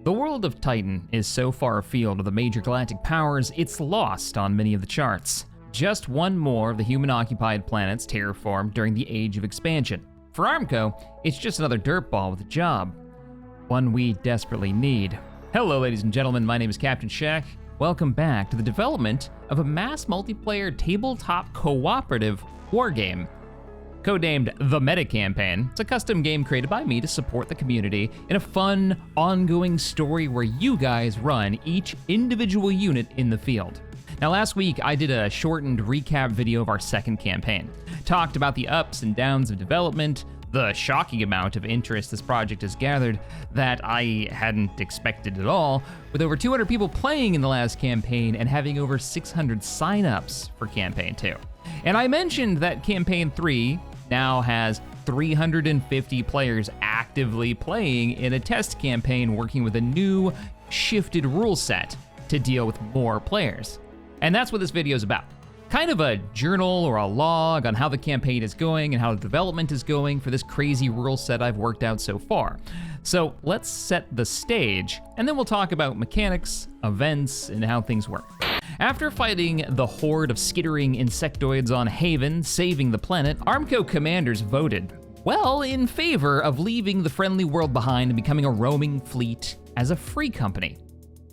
The world of Titan is so far afield of the major galactic powers, it's lost on many of the charts. Just one more of the human-occupied planets terraformed during the Age of Expansion. For ARMCO, it's just another dirtball with a job. One we desperately need. Hello, ladies and gentlemen, my name is Captain Shaq. Welcome back to the development of a mass multiplayer tabletop cooperative wargame. Codenamed The Meta Campaign, it's a custom game created by me to support the community in a fun, ongoing story where you guys run each individual unit in the field. Now last week, I did a shortened recap video of our second campaign. Talked about the ups and downs of development, the shocking amount of interest this project has gathered that I hadn't expected at all, with over 200 people playing in the last campaign and having over 600 signups for Campaign 2. And I mentioned that Campaign 3 now has 350 players actively playing in a test campaign working with a new, shifted rule set to deal with more players. And that's what this video is about. Kind of a journal or a log on how the campaign is going and how the development is going for this crazy rule set I've worked out so far. So let's set the stage, and then we'll talk about mechanics, events, and how things work. After fighting the horde of skittering insectoids on Haven, saving the planet, ARMCO commanders voted, well, in favor of leaving the friendly world behind and becoming a roaming fleet as a free company.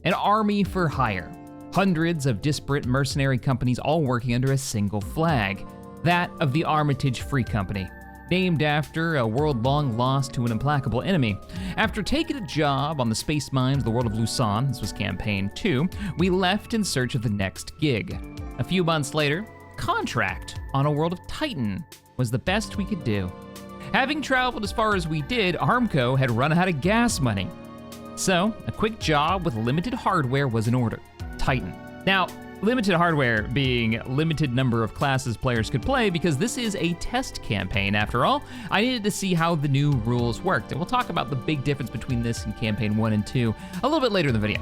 An army for hire. Hundreds of disparate mercenary companies all working under a single flag, that of the Armitage Free Company, named after a world long lost to an implacable enemy. After taking a job on the space mines of the world of Luzon, this was Campaign 2, we left in search of the next gig. A few months later, contract on a world of Titan was the best we could do. Having traveled as far as we did, ARMCO had run out of gas money. So, a quick job with limited hardware was in order. Titan. Now, limited hardware being limited number of classes players could play because this is a test campaign after all. I needed to see how the new rules worked, and we'll talk about the big difference between this and Campaign 1 and 2 a little bit later in the video.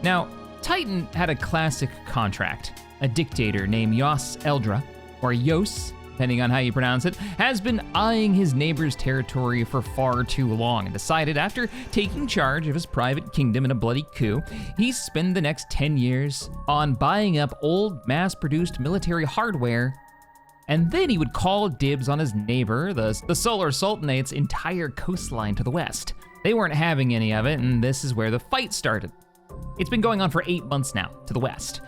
Now, Titan had a classic contract. A dictator named Yos Eldra, or Yos, depending on how you pronounce it, has been eyeing his neighbor's territory for far too long and decided after taking charge of his private kingdom in a bloody coup, he'd spend the next 10 years on buying up old mass-produced military hardware, and then he would call dibs on his neighbor, the Solar Sultanate's entire coastline to the west. They weren't having any of it, and this is where the fight started. It's been going on for 8 months now, to the west,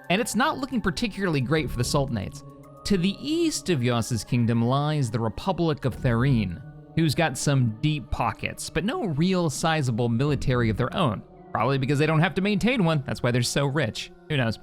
and it's not looking particularly great for the Sultanates. To the east of Yos's kingdom lies the Republic of Therine, who's got some deep pockets, but no real sizable military of their own. Probably because they don't have to maintain one, that's why they're so rich. Who knows?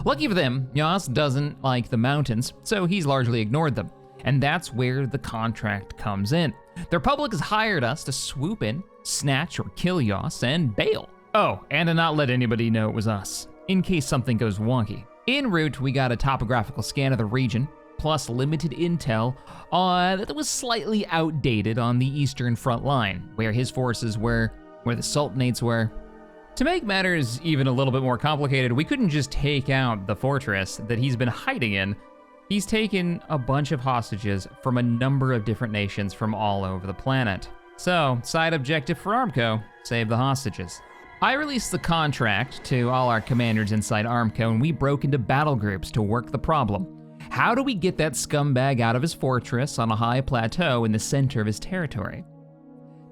Lucky for them, Yos doesn't like the mountains, so he's largely ignored them. And that's where the contract comes in. The Republic has hired us to swoop in, snatch or kill Yos, and bail. Oh, and to not let anybody know it was us, in case something goes wonky. En route, we got a topographical scan of the region, plus limited intel that was slightly outdated on the eastern front line, where his forces were, where the Sultanates were. To make matters even a little bit more complicated, we couldn't just take out the fortress that he's been hiding in. He's taken a bunch of hostages from a number of different nations from all over the planet. So, side objective for ARMCO, save the hostages. I released the contract to all our commanders inside ARMCO, and we broke into battle groups to work the problem. How do we get that scumbag out of his fortress on a high plateau in the center of his territory?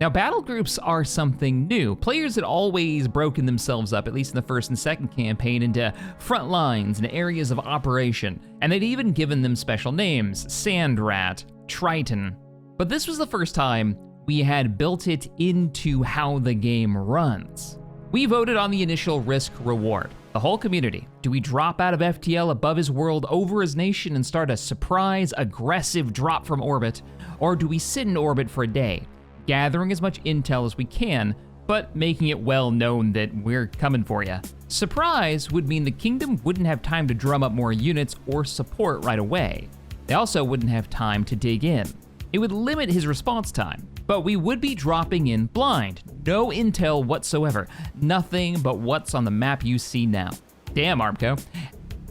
Now, battle groups are something new. Players had always broken themselves up, at least in the first and second campaign, into front lines and areas of operation, and they'd even given them special names, Sand Rat, Triton. But this was the first time we had built it into how the game runs. We voted on the initial risk-reward. The whole community. Do we drop out of FTL above his world over his nation and start a surprise, aggressive drop from orbit? Or do we sit in orbit for a day, gathering as much intel as we can, but making it well known that we're coming for you? Surprise would mean the kingdom wouldn't have time to drum up more units or support right away. They also wouldn't have time to dig in. It would limit his response time, but we would be dropping in blind. No intel whatsoever. Nothing but what's on the map you see now. Damn, ARMCO.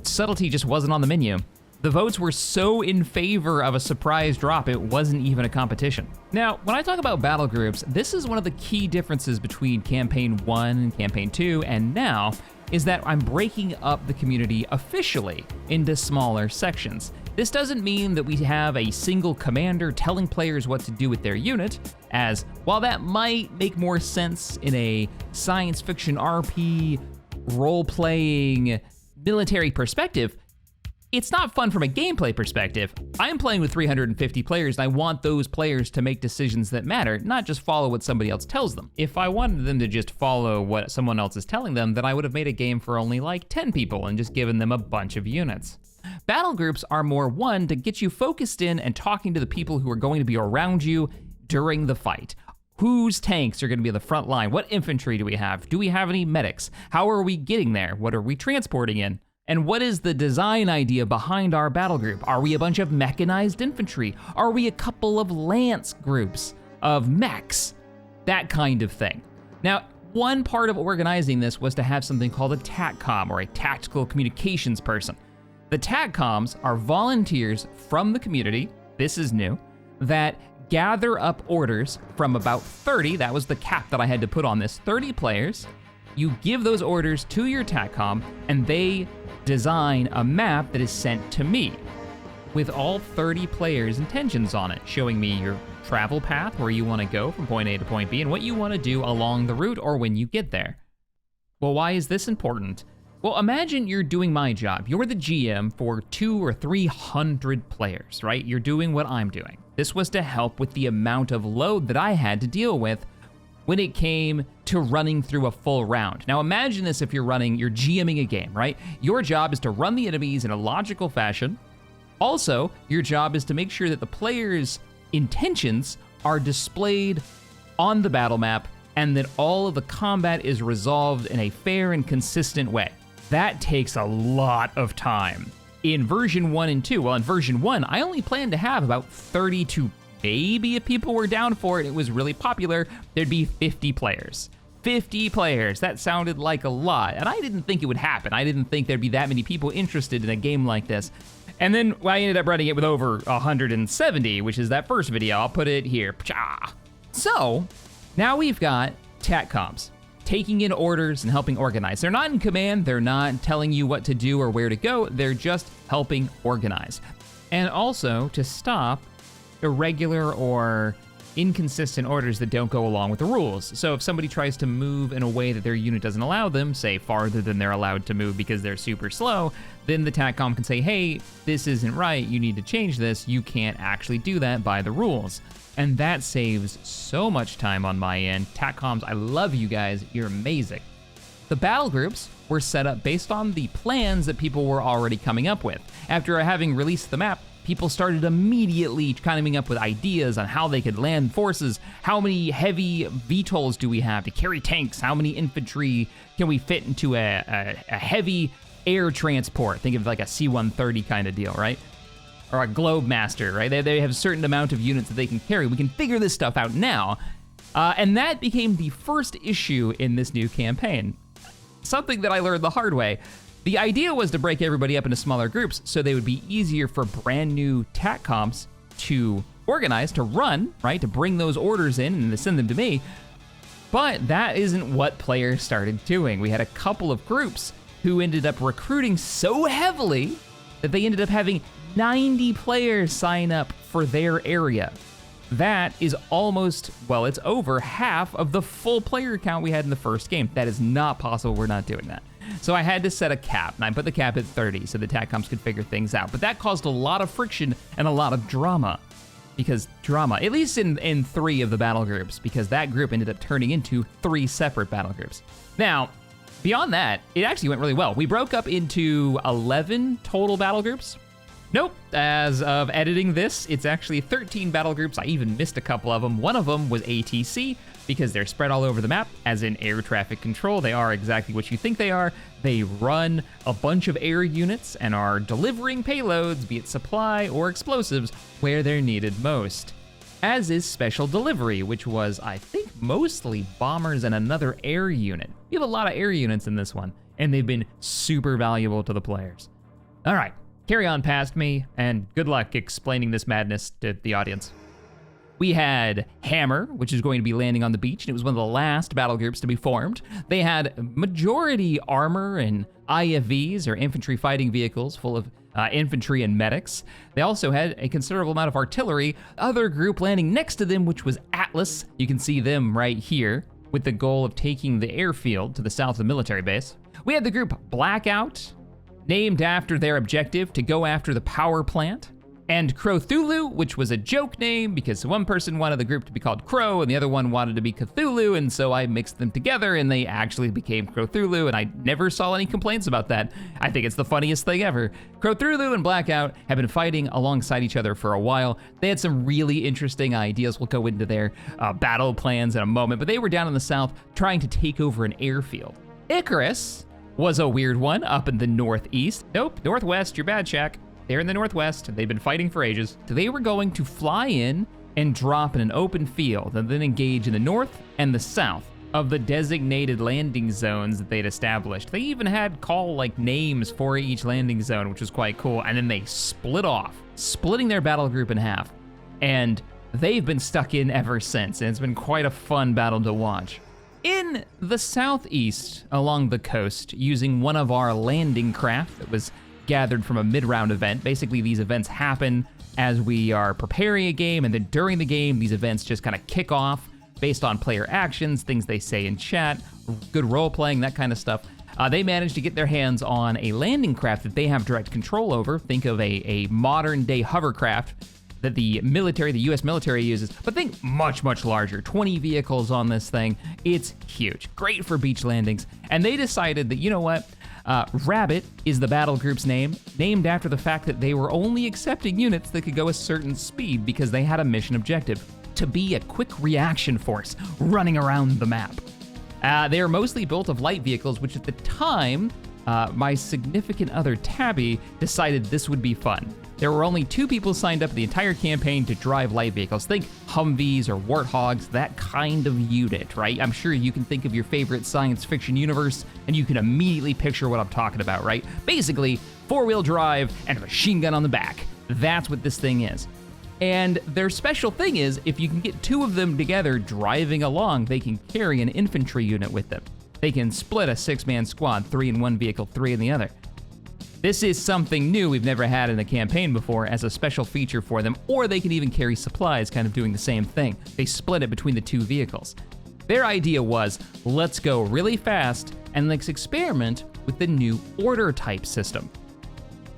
Subtlety just wasn't on the menu. The votes were so in favor of a surprise drop, it wasn't even a competition. Now, when I talk about battle groups, this is one of the key differences between Campaign 1 and Campaign 2 and now, is that I'm breaking up the community officially into smaller sections. This doesn't mean that we have a single commander telling players what to do with their unit, as while that might make more sense in a science fiction RP, role-playing, military perspective, it's not fun from a gameplay perspective. I'm playing with 350 players and I want those players to make decisions that matter, not just follow what somebody else tells them. If I wanted them to just follow what someone else is telling them, then I would have made a game for only like 10 people and just given them a bunch of units. Battle groups are more one to get you focused in and talking to the people who are going to be around you during the fight. Whose tanks are going to be on the front line? What infantry do we have? Do we have any medics? How are we getting there? What are we transporting in? And what is the design idea behind our battle group? Are we a bunch of mechanized infantry? Are we a couple of lance groups of mechs? That kind of thing. Now, one part of organizing this was to have something called a TACCOM, or a tactical communications person. The TACCOMs are volunteers from the community, this is new, that gather up orders from about 30, that was the cap that I had to put on this, 30 players. You give those orders to your TACCOM, and they design a map that is sent to me with all 30 players' intentions on it, showing me your travel path, where you want to go from point A to point B, and what you want to do along the route or when you get there. Well, why is this important? Well, imagine you're doing my job. You're the GM for 200 or 300 players, right? You're doing what I'm doing. This was to help with the amount of load that I had to deal with when it came to running through a full round. Now imagine this if you're GMing a game, right? Your job is to run the enemies in a logical fashion. Also, your job is to make sure that the players' intentions are displayed on the battle map and that all of the combat is resolved in a fair and consistent way. That takes a lot of time. In version 1 and 2, well, in version 1, I only planned to have about 32 maybe if people were down for it, it was really popular, there'd be 50 players. 50 players, that sounded like a lot, and I didn't think it would happen. I didn't think there'd be that many people interested in a game like this. And then I ended up running it with over 170, which is that first video. I'll put it here. So, now we've got TACCOMs, taking in orders and helping organize. They're not in command, they're not telling you what to do or where to go, they're just helping organize. And also, to stop irregular or inconsistent orders that don't go along with the rules. So if somebody tries to move in a way that their unit doesn't allow them, say farther than they're allowed to move because they're super slow, then the TACCOM can say, hey, this isn't right, you need to change this, you can't actually do that by the rules. And that saves so much time on my end. TACCOMs, I love you guys, you're amazing. The battle groups were set up based on the plans that people were already coming up with. After having released the map, people started immediately coming up with ideas on how they could land forces. How many heavy VTOLs do we have to carry tanks? How many infantry can we fit into a heavy air transport? Think of like a C-130 kind of deal, right? Or a Globemaster, right? They have a certain amount of units that they can carry. We can figure this stuff out now. And that became the first issue in this new campaign. Something that I learned the hard way. The idea was to break everybody up into smaller groups so they would be easier for brand new TACCOMs to organize, to run, right? To bring those orders in and to send them to me. But that isn't what players started doing. We had a couple of groups who ended up recruiting so heavily that they ended up having 90 players sign up for their area. That is almost, well, it's over half of the full player count we had in the first game. That is not possible, we're not doing that. So I had to set a cap, and I put the cap at 30 so the TACCOMs could figure things out. But that caused a lot of friction and a lot of drama. Because drama, at least in 3 of the battle groups, because that group ended up turning into 3 separate battle groups. Now, beyond that, it actually went really well. We broke up into 11 total battle groups. Nope, as of editing this, it's actually 13 battle groups. I even missed a couple of them. One of them was ATC, because they're spread all over the map, as in air traffic control. They are exactly what you think they are. They run a bunch of air units and are delivering payloads, be it supply or explosives, where they're needed most. As is Special Delivery, which was, I think, mostly bombers and another air unit. We have a lot of air units in this one, and they've been super valuable to the players. All right. carry on past me, and good luck explaining this madness to the audience. We had Hammer, which is going to be landing on the beach, and it was one of the last battle groups to be formed. They had majority armor and IFVs, or infantry fighting vehicles, full of infantry and medics. They also had a considerable amount of artillery. Other group landing next to them, which was Atlas. You can see them right here, with the goal of taking the airfield to the south of the military base. We had the group Blackout, named after their objective to go after the power plant. And Cthulhu, which was a joke name because one person wanted the group to be called Crow and the other one wanted to be Cthulhu, and so I mixed them together and they actually became Cthulhu, and I never saw any complaints about that. I think it's the funniest thing ever. Cthulhu and Blackout have been fighting alongside each other for a while. They had some really interesting ideas. We'll go into their battle plans in a moment, but they were down in the south trying to take over an airfield. Icarus was a weird one up in the northeast. Nope, northwest, you're bad, Shaq. They're in the northwest, they've been fighting for ages. They were going to fly in and drop in an open field and then engage in the north and the south of the designated landing zones that they'd established. They even had names for each landing zone, which was quite cool. And then they split off, splitting their battle group in half. And they've been stuck in ever since, and it's been quite a fun battle to watch. In the southeast along the coast, using one of our landing craft that was gathered from a mid-round event. Basically, these events happen as we are preparing a game, and then during the game, these events just kind of kick off based on player actions, things they say in chat, good role-playing, that kind of stuff. They managed to get their hands on a landing craft that they have direct control over. Think of a modern-day hovercraft that the US military uses, but think much, much larger. 20 vehicles on this thing. It's huge. Great for beach landings. And they decided that, you know what? Rabbit is the battle group's name, named after the fact that they were only accepting units that could go a certain speed because they had a mission objective: to be a quick reaction force running around the map. They are mostly built of light vehicles, which at the time, my significant other Tabby decided this would be fun. There were only 2 people signed up in the entire campaign to drive light vehicles. Think Humvees or Warthogs, that kind of unit, right? I'm sure you can think of your favorite science fiction universe and you can immediately picture what I'm talking about, right? Basically, 4-wheel drive and a machine gun on the back. That's what this thing is. And their special thing is, if you can get 2 of them together driving along, they can carry an infantry unit with them. They can split a 6-man squad, 3 in one vehicle, 3 in the other. This is something new we've never had in a campaign before as a special feature for them, or they can even carry supplies, kind of doing the same thing. They split it between the 2 vehicles. Their idea was, let's go really fast and let's experiment with the new order type system.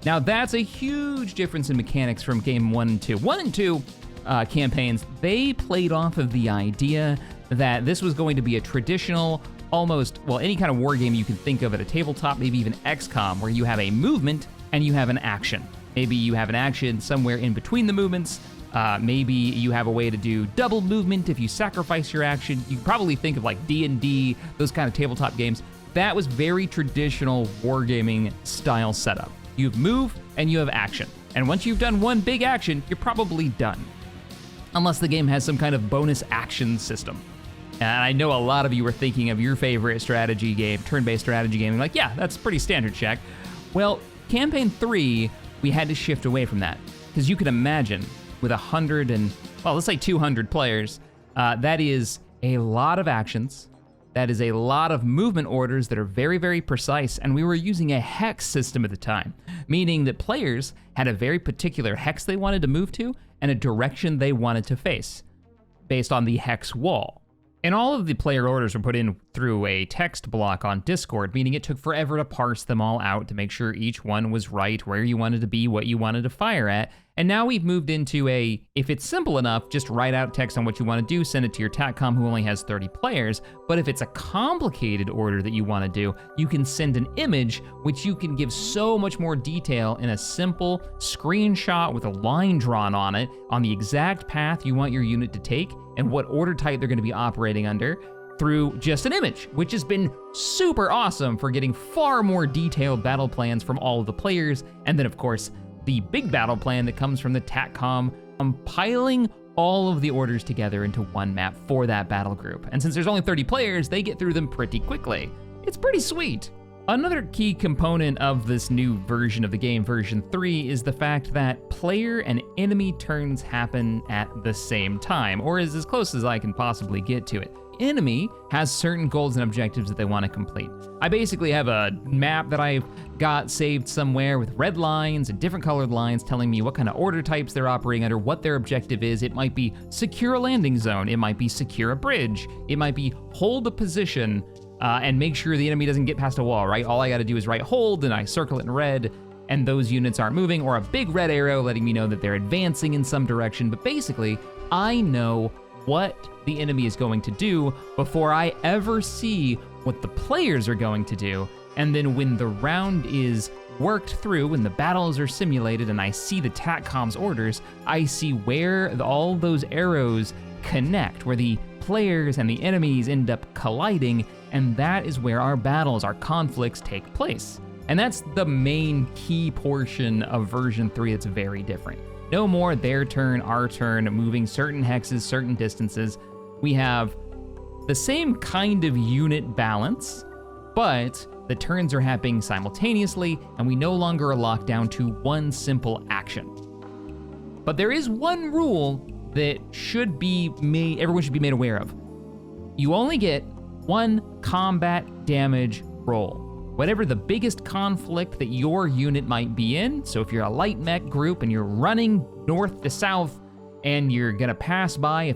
Now that's a huge difference in mechanics from game 1 and 2. 1 and 2 campaigns, they played off of the idea that this was going to be a traditional, any kind of war game you can think of at a tabletop, maybe even XCOM, where you have a movement and you have an action. Maybe you have an action somewhere in between the movements. Maybe you have a way to do double movement if you sacrifice your action. You can probably think of like D&D, those kind of tabletop games. That was very traditional wargaming style setup. You have move and you have action. And once you've done one big action, you're probably done. Unless the game has some kind of bonus action system. And I know a lot of you were thinking of your favorite strategy game, turn-based strategy game, like, yeah, that's pretty standard, Shaq. Well, Campaign 3, we had to shift away from that. Because you can imagine, with 200 players, that is a lot of actions, that is a lot of movement orders that are very, very precise, and we were using a hex system at the time, meaning that players had a very particular hex they wanted to move to and a direction they wanted to face, based on the hex wall. And all of the player orders were put in through a text block on Discord, meaning it took forever to parse them all out to make sure each one was right, where you wanted to be, what you wanted to fire at. And now we've moved into if it's simple enough, just write out text on what you want to do, send it to your TACCOM who only has 30 players. But if it's a complicated order that you want to do, you can send an image, which you can give so much more detail in a simple screenshot with a line drawn on it, on the exact path you want your unit to take, and what order type they're going to be operating under, through just an image, which has been super awesome for getting far more detailed battle plans from all of the players. And then, of course, the big battle plan that comes from the TACCOM, compiling all of the orders together into one map for that battle group. And since there's only 30 players, they get through them pretty quickly. It's pretty sweet. Another key component of this new version of the game, version 3, is the fact that player and enemy turns happen at the same time, or is as close as I can possibly get to it. Enemy has certain goals and objectives that they want to complete. I basically have a map that I've got saved somewhere with red lines and different colored lines telling me what kind of order types they're operating under, what their objective is. It might be secure a landing zone, it might be secure a bridge, it might be hold a position and make sure the enemy doesn't get past a wall, right? All I gotta do is write hold and I circle it in red and those units aren't moving, or a big red arrow letting me know that they're advancing in some direction. But basically, I know what the enemy is going to do before I ever see what the players are going to do. And then when the round is worked through, when the battles are simulated and I see the TACCOM's orders, I see where all those arrows connect, where the players and the enemies end up colliding, and that is where our battles, our conflicts take place. And that's the main key portion of version 3 that's very different. No more their turn, our turn, moving certain hexes, certain distances. We have the same kind of unit balance, but the turns are happening simultaneously, and we no longer are locked down to one simple action. But there is one rule that everyone should be made aware of. You only get one combat damage roll. Whatever the biggest conflict that your unit might be in, so if you're a light mech group and you're running north to south and you're gonna pass by a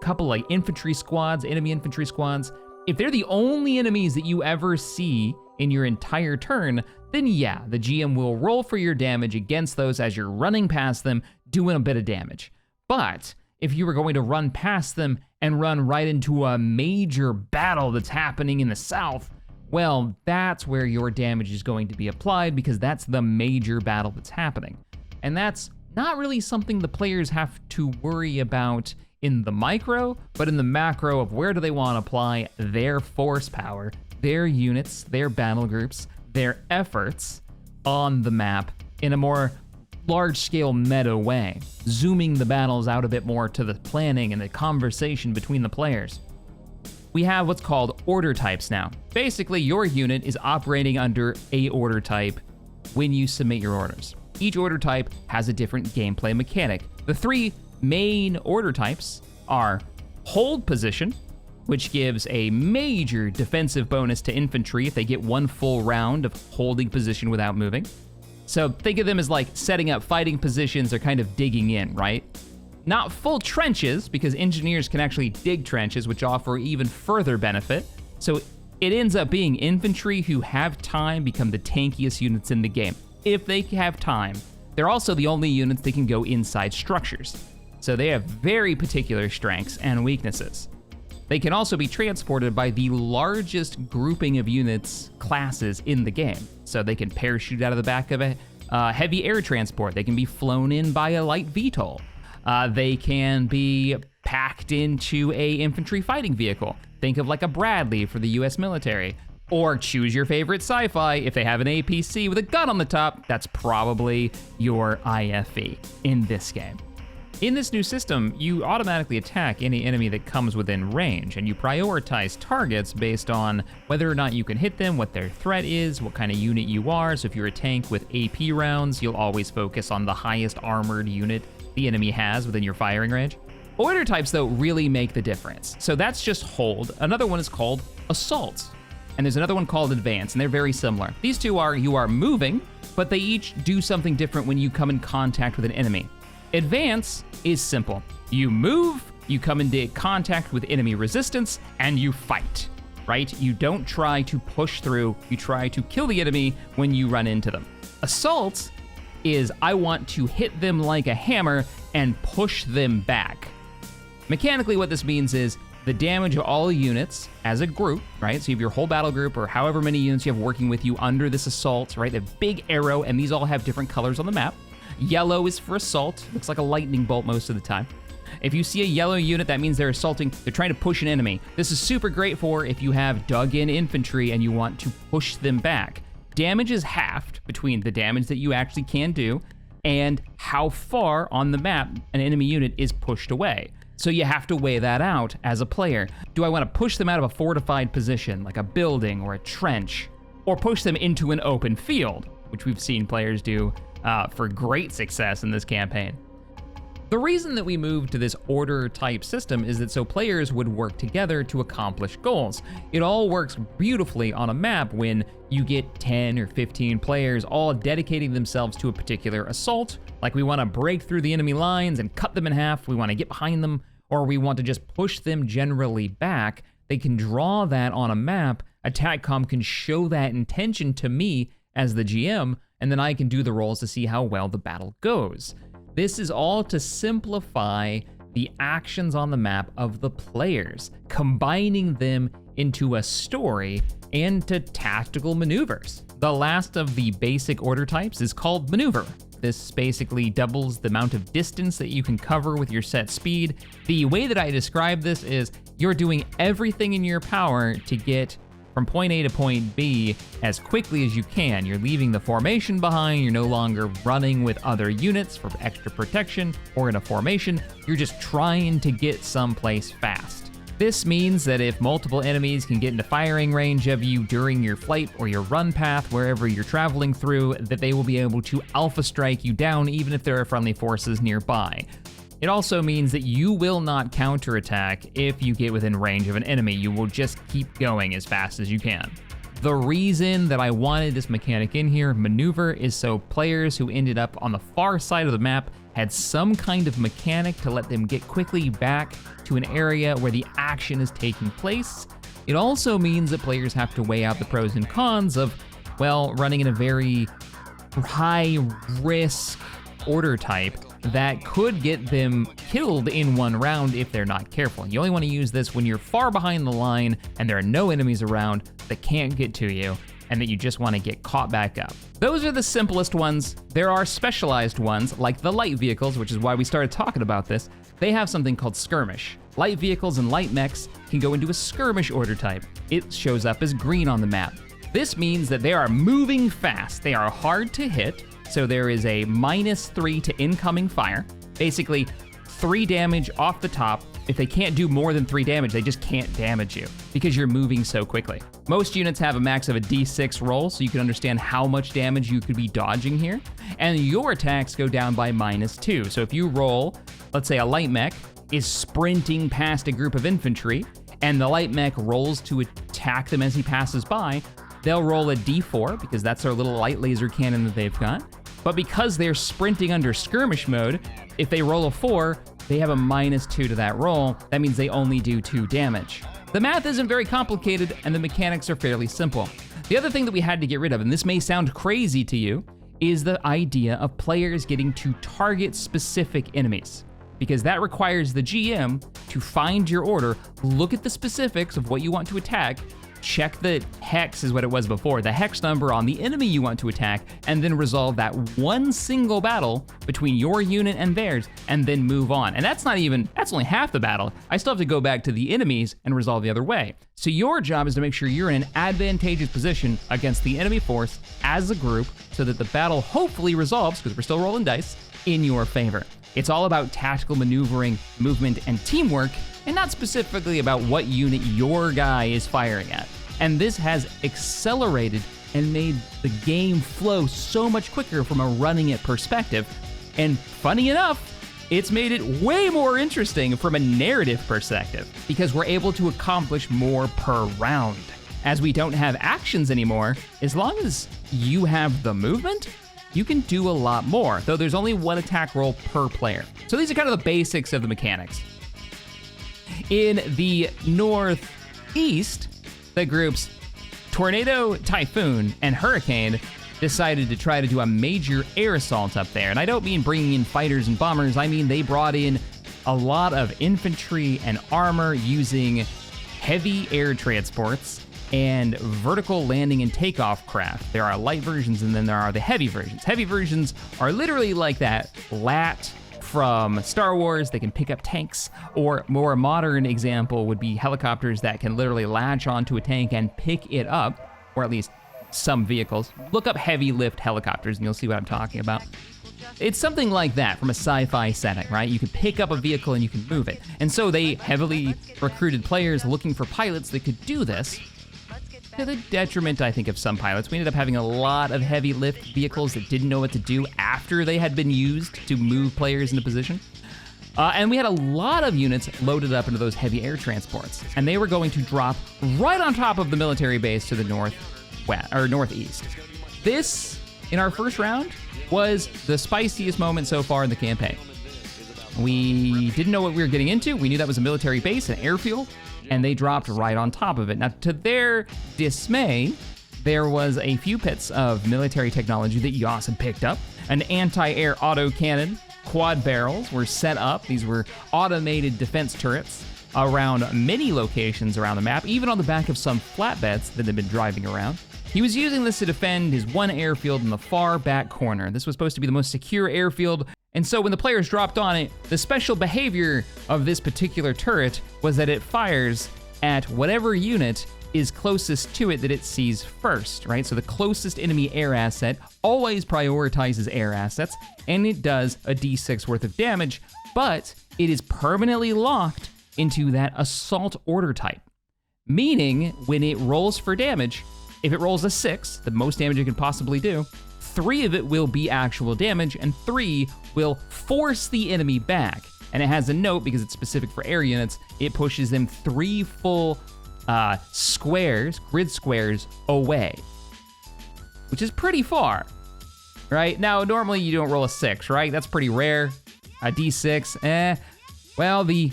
couple like infantry squads, enemy infantry squads, if they're the only enemies that you ever see in your entire turn, then yeah, the GM will roll for your damage against those as you're running past them, doing a bit of damage. But if you were going to run past them and run right into a major battle that's happening in the south, well, that's where your damage is going to be applied, because that's the major battle that's happening. And that's not really something the players have to worry about in the micro, but in the macro of where do they want to apply their force power, their units, their battle groups, their efforts on the map in a more large-scale meta way, zooming the battles out a bit more to the planning and the conversation between the players. We have what's called order types now. Basically, your unit is operating under a order type when you submit your orders. Each order type has a different gameplay mechanic. The three main order types are hold position, which gives a major defensive bonus to infantry if they get one full round of holding position without moving. So think of them as like setting up fighting positions or kind of digging in, right? Not full trenches, because engineers can actually dig trenches, which offer even further benefit. So it ends up being infantry who have time become the tankiest units in the game. If they have time, they're also the only units that can go inside structures. So they have very particular strengths and weaknesses. They can also be transported by the largest grouping of units classes in the game. So they can parachute out of the back of a heavy air transport. They can be flown in by a light VTOL. They can be packed into a infantry fighting vehicle. Think of like a Bradley for the US military. Or choose your favorite sci-fi. If they have an APC with a gun on the top, that's probably your IFE in this game. In this new system, you automatically attack any enemy that comes within range, and you prioritize targets based on whether or not you can hit them, what their threat is, what kind of unit you are. So if you're a tank with AP rounds, you'll always focus on the highest armored unit the enemy has within your firing range. Order types, though, really make the difference. So that's just hold. Another one is called assault. And there's another one called advance, and they're very similar. These two are, you are moving, but they each do something different when you come in contact with an enemy. Advance is simple. You move, you come into contact with enemy resistance, and you fight, right? You don't try to push through, you try to kill the enemy when you run into them. Assault is, I want to hit them like a hammer and push them back. Mechanically, what this means is the damage of all units as a group, right? So you have your whole battle group or however many units you have working with you under this assault, right? The big arrow, and these all have different colors on the map. Yellow is for assault, looks like a lightning bolt most of the time. If you see a yellow unit, that means they're assaulting, they're trying to push an enemy. This is super great for if you have dug-in infantry and you want to push them back. Damage is halved between the damage that you actually can do and how far on the map an enemy unit is pushed away. So you have to weigh that out as a player. Do I want to push them out of a fortified position, like a building or a trench? or push them into an open field, which we've seen players do for great success in this campaign. The reason that we moved to this order type system is that so players would work together to accomplish goals. It all works beautifully on a map when you get 10 or 15 players all dedicating themselves to a particular assault, like we want to break through the enemy lines and cut them in half, we want to get behind them, or we want to just push them generally back. They can draw that on a map, AttackCom can show that intention to me as the GM, and then I can do the rolls to see how well the battle goes. This is all to simplify the actions on the map of the players, combining them into a story and to tactical maneuvers. The last of the basic order types is called Maneuver. This basically doubles the amount of distance that you can cover with your set speed. The way that I describe this is you're doing everything in your power to get from point A to point B as quickly as you can. You're leaving the formation behind, you're no longer running with other units for extra protection or in a formation, you're just trying to get someplace fast. This means that if multiple enemies can get into firing range of you during your flight or your run path, wherever you're traveling through, that they will be able to alpha strike you down even if there are friendly forces nearby. It also means that you will not counterattack if you get within range of an enemy. You will just keep going as fast as you can. The reason that I wanted this mechanic in here, Maneuver, is so players who ended up on the far side of the map had some kind of mechanic to let them get quickly back to an area where the action is taking place. It also means that players have to weigh out the pros and cons of, well, running in a very high risk order type that could get them killed in one round if they're not careful. You only want to use this when you're far behind the line and there are no enemies around that can't get to you and that you just want to get caught back up. Those are the simplest ones. There are specialized ones like the light vehicles, which is why we started talking about this. They have something called skirmish. Light vehicles and light mechs can go into a skirmish order type. It shows up as green on the map. This means that they are moving fast. They are hard to hit. So there is a -3 to incoming fire, basically 3 damage off the top. If they can't do more than 3 damage, they just can't damage you because you're moving so quickly. Most units have a max of a D6 roll, so you can understand how much damage you could be dodging here. And your attacks go down by -2. So if you roll, let's say a light mech is sprinting past a group of infantry, and the light mech rolls to attack them as he passes by, they'll roll a D4 because that's their little light laser cannon that they've got. But because they're sprinting under skirmish mode, if they roll a 4, they have a -2 to that roll. That means they only do 2 damage. The math isn't very complicated and the mechanics are fairly simple. The other thing that we had to get rid of, and this may sound crazy to you, is the idea of players getting to target specific enemies. Because that requires the GM to find your order, look at the specifics of what you want to attack, check the hex is what it was before, the hex number on the enemy you want to attack, and then resolve that one single battle between your unit and theirs, and then move on. And that's only half the battle. I still have to go back to the enemies and resolve the other way. So your job is to make sure you're in an advantageous position against the enemy force as a group so that the battle hopefully resolves, because we're still rolling dice, in your favor. It's all about tactical maneuvering, movement, and teamwork, and not specifically about what unit your guy is firing at. And this has accelerated and made the game flow so much quicker from a running it perspective. And funny enough, it's made it way more interesting from a narrative perspective because we're able to accomplish more per round. As we don't have actions anymore, as long as you have the movement, you can do a lot more, though there's only 1 attack roll per player. So these are kind of the basics of the mechanics. In the Northeast, the groups Tornado, Typhoon, and Hurricane decided to try to do a major air assault up there. And I don't mean bringing in fighters and bombers, I mean they brought in a lot of infantry and armor using heavy air transports and vertical landing and takeoff craft. There are light versions and then there are the heavy versions. Heavy versions are literally like that LAT from Star Wars. They can pick up tanks, or more modern example would be helicopters that can literally latch onto a tank and pick it up, or at least some vehicles. Look up heavy lift helicopters and you'll see what I'm talking about. It's something like that from a sci-fi setting, right? You can pick up a vehicle and you can move it. And so they heavily recruited players looking for pilots that could do this. to the detriment, I think, of some pilots. We ended up having a lot of heavy lift vehicles that didn't know what to do after they had been used to move players into position. And we had a lot of units loaded up into those heavy air transports, and they were going to drop right on top of the military base to the northeast. This, in our first round, was the spiciest moment so far in the campaign. We didn't know what we were getting into. We knew that was a military base, an airfield, and they dropped right on top of it. Now, to their dismay, there was a few bits of military technology that Yoss had picked up. An anti-air autocannon, quad barrels were set up. These were automated defense turrets around many locations around the map, even on the back of some flatbeds that had been driving around. He was using this to defend his one airfield in the far back corner. This was supposed to be the most secure airfield, and so when the players dropped on it, the special behavior of this particular turret was that it fires at whatever unit is closest to it that it sees first, right? So the closest enemy air asset always prioritizes air assets, and it does a d6 worth of damage, but it is permanently locked into that assault order type. Meaning, when it rolls for damage, if it rolls a 6, the most damage it can possibly do, 3 of it will be actual damage, and 3 will force the enemy back. And it has a note, because it's specific for air units, it pushes them 3 full grid squares away, which is pretty far, right? Now, normally you don't roll a 6, right? That's pretty rare. A d6, Well, the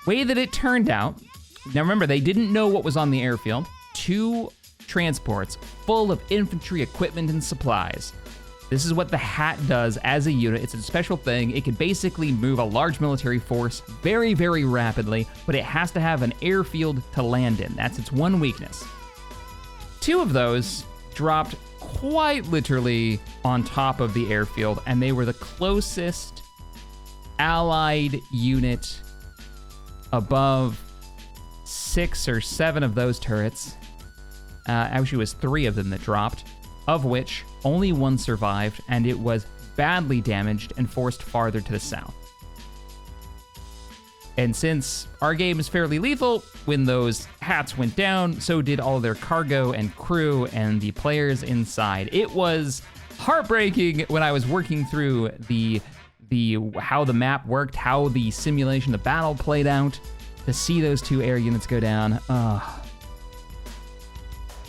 way that it turned out, now remember, they didn't know what was on the airfield. 2 transports full of infantry equipment and supplies. This is what the Hat does as a unit. It's a special thing. It can basically move a large military force very, very rapidly, but it has to have an airfield to land in. That's its one weakness. 2 of those dropped quite literally on top of the airfield, and they were the closest allied unit above 6 or 7 of those turrets. Actually, it was 3 of them that dropped, of which only 1 survived, and it was badly damaged and forced farther to the south. And since our game is fairly lethal, when those Hats went down, so did all their cargo and crew and the players inside. It was heartbreaking when I was working through the how the map worked, how the simulation, the battle played out, to see those 2 air units go down.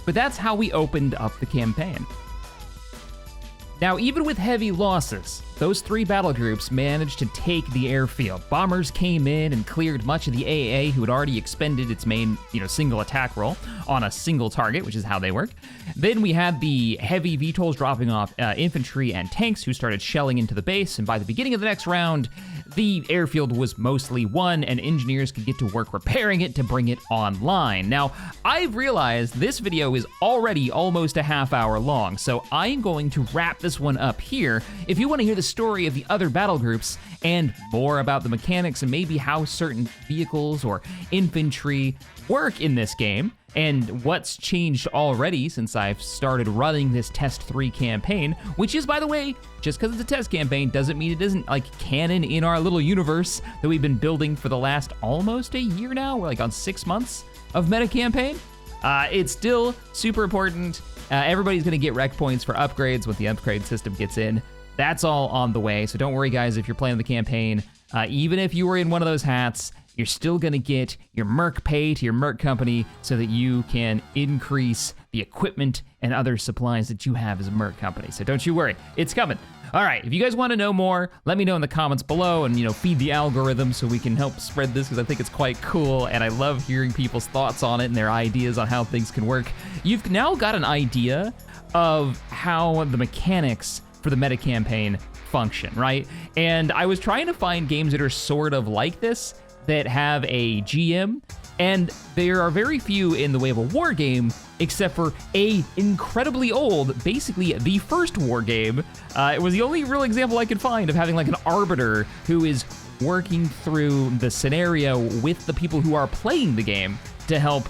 But that's how we opened up the campaign. Now, even with heavy losses, those 3 battle groups managed to take the airfield. Bombers came in and cleared much of the AA, who had already expended its main, single attack roll on a single target, which is how they work. Then we had the heavy VTOLs dropping off infantry and tanks, who started shelling into the base, and by the beginning of the next round, the airfield was mostly won, and engineers could get to work repairing it to bring it online. Now, I've realized this video is already almost a half hour long, so I'm going to wrap this one up here. If you want to hear the story of the other battle groups and more about the mechanics and maybe how certain vehicles or infantry work in this game, and what's changed already since I've started running this Test 3 campaign, which is, by the way, just because it's a test campaign doesn't mean it isn't canon in our little universe that we've been building for the last almost a year now. We're on 6 months of meta campaign. It's still super important. Everybody's gonna get rec points for upgrades when the upgrade system gets in. That's all on the way, so don't worry, guys, if you're playing the campaign. Even if you were in one of those hats, you're still gonna get your merc pay to your merc company so that you can increase the equipment and other supplies that you have as a merc company. So don't you worry, it's coming. All right, if you guys want to know more, let me know in the comments below, and feed the algorithm so we can help spread this, because I think it's quite cool, and I love hearing people's thoughts on it and their ideas on how things can work. You've now got an idea of how the mechanics for the meta campaign function, right? And I was trying to find games that are sort of like this, that have a GM, and there are very few in the way of a war game, except for a incredibly old, basically the first war game. It was the only real example I could find of having an arbiter who is working through the scenario with the people who are playing the game to help,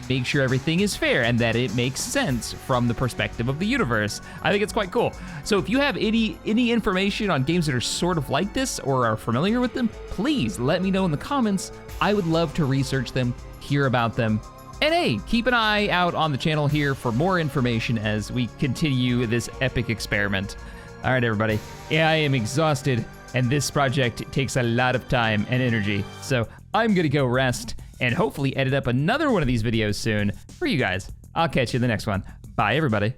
make sure everything is fair and that it makes sense from the perspective of the universe. I think it's quite cool. So if you have any information on games that are sort of like this or are familiar with them, please let me know in the comments. I would love to research them, hear about them, And hey, keep an eye out on the channel here for more information as we continue this epic experiment. All right, everybody. Yeah, I am exhausted, and this project takes a lot of time and energy. So I'm gonna go rest and hopefully edit up another one of these videos soon for you guys. I'll catch you in the next one. Bye, everybody.